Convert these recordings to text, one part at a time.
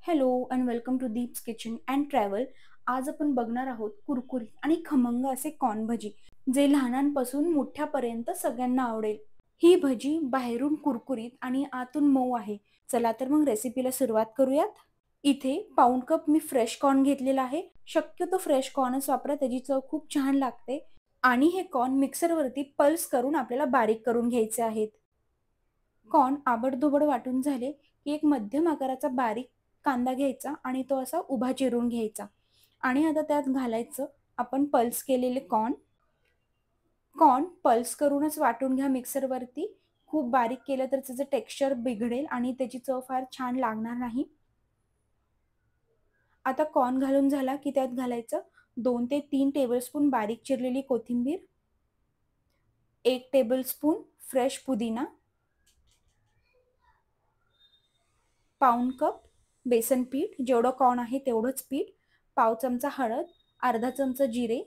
Hello and welcome to Deep's kitchen and travel. आज आपण बघणार आहोत कुरकुरीत आणि खमंग असे कॉर्न भजी, जे लहानांपासून मोठ्यापर्यंत सगळ्यांना आवडेल. ही भजी बाहेरून कुरकुरीत आणि आतून मऊ आहे. चला तर मग रेसिपीला सुरुवात करूयात. इथे पाऊण कप मी फ्रेश कॉर्न घेतलेला आहे. शक्यतो फ्रेश कॉर्नच वापरा, त्याची चव खूप छान लागते. आणि हे कॉर्न मिक्सरवरती पल्स करून आपल्याला बारीक करून घ्यायचे आहेत. कॉर्न आबडधोबड वाटून झाले की एक मध्यम आकाराचा बारीक कांदा घ्यायचा आणि तो असा उभा चिरून घ्यायचा आणि आता त्यात घालायचं आपण पल्स केलेले कॉर्न. कॉर्न पल्स करूनच वाटून घ्या मिक्सरवरती. खूप बारीक केलं तर त्याचं टेक्स्चर बिघडेल आणि त्याची चव फार छान लागणार नाही. आता कॉर्न घालून झाला की त्यात घालायचं 2 ते 3 टेबलस्पून बारीक चिरलेली कोथिंबीर, 1 टेबलस्पून फ्रेश पुदिना, पाऊण कप बेसन पीठ, जेवढं कॉर्न आहे तेवढंच पीठ, पाव चमचा हळद, अर्धा चमचा जिरे,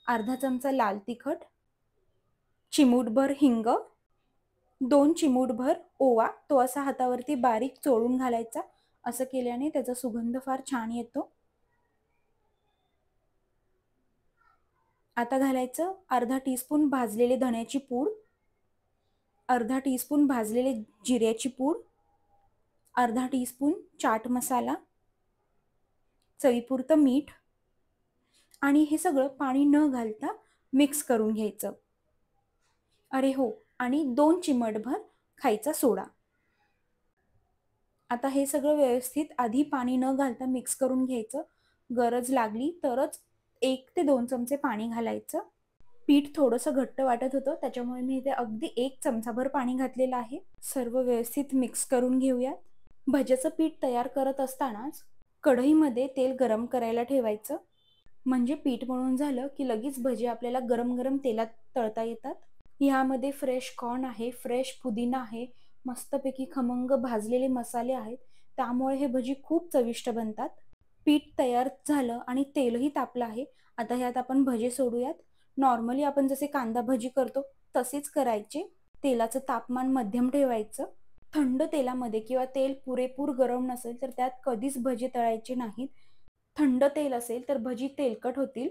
अर्धा चमचा लाल तिखट, चिमूटभर हिंग, 2 चिमूटभर ओवा, तो असा हातावरती बारीक चोळून घालायचा. असं केल्याने त्याचा सुगंध फार छान येतो. आता घालायचं अर्धा टीस्पून भाजलेले धण्याची पूड, अर्धा टीस्पून भाजलेले जिऱ्याची पूड, अर्धा टीस्पून चाट मसाला, चवीपुरतं मीठ आणि हे सगळं पाणी न घालता मिक्स करून घ्यायचं. अरे हो, आणि 2 चिमटभर खायचा सोडा. आता हे सगळं व्यवस्थित आधी पाणी न घालता मिक्स करून घ्यायचं. गरज लागली तरच 1 ते 2 चमचे पाणी घालायचं. पीठ थोडंसं घट्ट वाटत होतं, त्याच्यामुळे मी इथे अगदी 1 चमचाभर पाणी घातलेलं आहे. सर्व व्यवस्थित मिक्स करून घेऊयात. भज्याचं पीठ तयार करत असतानाच कढईमध्ये तेल गरम करायला ठेवायचं. म्हणजे पीठ मळून झालं की लगेच भजी आपल्याला गरम गरम तेलात तळता येतात. ह्यामध्ये फ्रेश कॉर्न आहे, फ्रेश पुदिना आहे, मस्तपैकी खमंग भाजलेले मसाले आहेत, त्यामुळे हे भजी खूप चविष्ट बनतात. पीठ तयार झालं आणि तेलही तापलं आहे. आता ह्यात आपण भजे सोडूयात. नॉर्मली आपण जसे कांदा भजी करतो तसेच करायचे. तेलाचं तापमान मध्यम ठेवायचं. थंड तेलामध्ये किंवा तेल पुरेपूर गरम नसेल तर त्यात कधीच भजी तळायचे नाहीत. थंड तेल असेल तर भजी तेलकट होतील.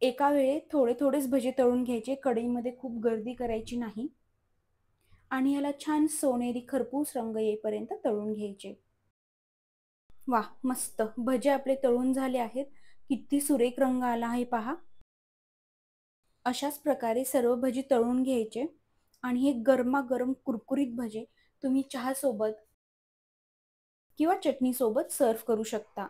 एका वेळी थोडे थोडेच भजी तळून घ्यायचे, कढईमध्ये खूप गर्दी करायची नाही. आणि याला छान सोनेरी खरपूस रंग येईपर्यंत तळून घ्यायचे. वाह, मस्त भजे आपले तळून झाले आहेत. किती सुरेख रंग आला आहे पहा. अशाच प्रकारे सर्व भजी तळून घ्यायचे आणि हे गरमागरम कुरकुरीत भजे तुम्ही चहा सोबत किंवा चटणी सोबत सर्व करू शकता.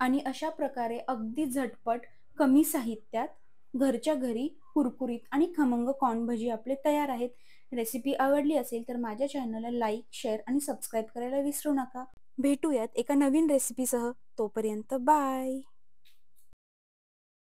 आणि अशा प्रकारे अगदी झटपट कमी साहित्यात घरच्या घरी कुरकुरीत आणि खमंग कॉर्न भजी आपले तयार आहेत. रेसिपी आवडली असेल तर माझ्या चॅनलला लाईक, शेअर आणि सबस्क्राईब करायला विसरू नका. भेटूयात एका नवीन रेसिपीसह. तोपर्यंत बाय.